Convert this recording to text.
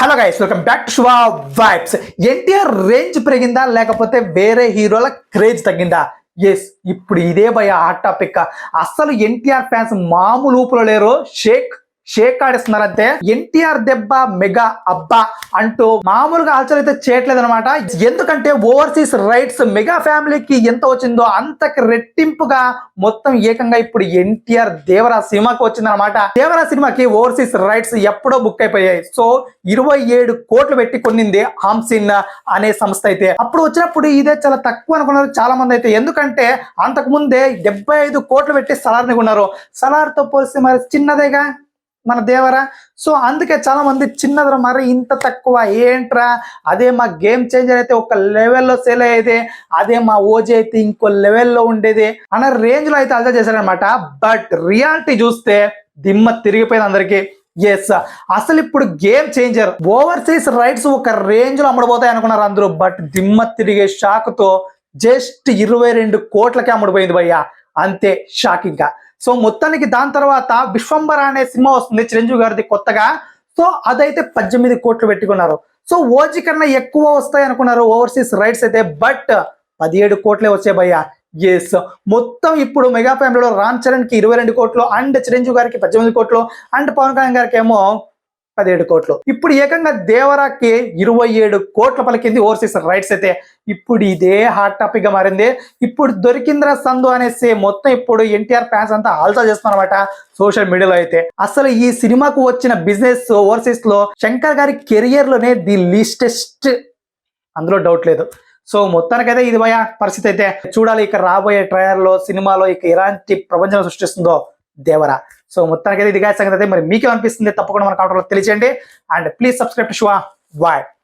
Hello guys, welcome back to Shiva vibes. NTR range పెరిగిందా లేకపోతే వేరే హీరోల క్రేజ్ తగ్గిందా? ఎస్, ఇప్పుడు ఇదే భయ హాట్ టాపిక్. అసలు ఎన్టీఆర్ ఫ్యాన్స్ మామూలు ఊపులో లేరు. షేక్ ఆడిస్తున్నారంటే ఎన్టీఆర్ దెబ్బ మెగా అబ్బా అంటూ మామూలుగా ఆచరైతే చేయట్లేదు అనమాట. ఎందుకంటే ఓవర్సీస్ రైట్స్ మెగా ఫ్యామిలీకి ఎంత వచ్చిందో అంతకి రెట్టింపుగా మొత్తం ఏకంగా ఇప్పుడు ఎన్టీఆర్ దేవరా సినిమాకి వచ్చిందనమాట. దేవరా సినిమాకి ఓవర్సీస్ రైట్స్ ఎప్పుడో బుక్ అయిపోయాయి. సో 27 కోట్లు పెట్టి కొన్నింది హామ్సిన్ అనే సంస్థ అయితే. అప్పుడు వచ్చినప్పుడు ఇదే చాలా తక్కువ అనుకున్నారు చాలా మంది అయితే. ఎందుకంటే అంతకు ముందే 75 కోట్లు పెట్టి సలార్ని కొన్నారు. సలార్ తో పోలిస్తే మరి చిన్నదేగా మన దేవరా. సో అందుకే చాలా మంది చిన్నదర మరి ఇంత తక్కువ ఏంట్రా, అదే మా గేమ్ చేంజర్ అయితే ఒక లెవెల్లో సేల్ అయ్యేది, అదే మా ఓజీ అయితే ఇంకో లెవెల్లో ఉండేది అన్న రేంజ్ లో అయితే అల్జా చేశారనమాట. బట్ రియాలిటీ చూస్తే దిమ్మ తిరిగిపోయింది అందరికి. ఎస్, అసలు ఇప్పుడు గేమ్ చేంజర్ ఓవర్సీస్ రైట్స్ ఒక రేంజ్ లో అమ్ముడుపోతాయి అనుకున్నారు అందరూ. బట్ దిమ్మ తిరిగే షాక్ తో జస్ట్ 22 కోట్లకే అమ్ముడుపోయింది భయ్యా. అంతే షాకింగ్ గా. సో మొత్తానికి దాని తర్వాత విశ్వంబర అనే సినిమా వస్తుంది చిరంజీవి గారిది కొత్తగా. సో అదైతే 18 కోట్లు పెట్టుకున్నారు. సో ఓజీ కన్నా ఎక్కువ వస్తాయి అనుకున్నారు ఓవర్సీస్ రైట్స్ అయితే. బట్ 17 కోట్లే వచ్చాయి భయ్యా. ఎస్, మొత్తం ఇప్పుడు మెగా ఫ్యామిలీలో రామ్ చరణ్ కి 22 కోట్లు అండ్ చిరంజీవి గారికి 18 కోట్లు అండ్ పవన్ కళ్యాణ్ గారికి ఏమో 17 కోట్లు. ఇప్పుడు ఏకంగా దేవరాకి 27 కోట్ల పలికింది ఓవర్సీస్ రైట్స్ అయితే. ఇప్పుడు ఇదే హాట్ టాపిక్ గా మారింది. ఇప్పుడు దొరికింద్రా సందు అనేసి మొత్తం ఇప్పుడు ఎన్టీఆర్ ఫ్యాన్స్ అంతా ఆల్సా చేస్తున్నారు అనమాట సోషల్ మీడియాలో అయితే. అసలు ఈ సినిమాకు వచ్చిన బిజినెస్ ఓవర్సీస్ లో శంకర్ గారి కెరియర్ లోనే ది లీస్టెస్ట్, అందులో డౌట్ లేదు. సో మొత్తానికైతే ఇది భయ పరిస్థితి అయితే. చూడాలి ఇక రాబోయే ట్రయల్ లో సినిమాలో ఇక ఎలాంటి ప్రపంచం సృష్టిస్తుందో దేవరా. సో మొత్తానికైతే ఇది గాయ సంగతి అయితే. మరి మీకేమనిపిస్తుంది తప్పకుండా మన కామెంట్లో తెలియజేయండి. And please subscribe to Shiva vibes.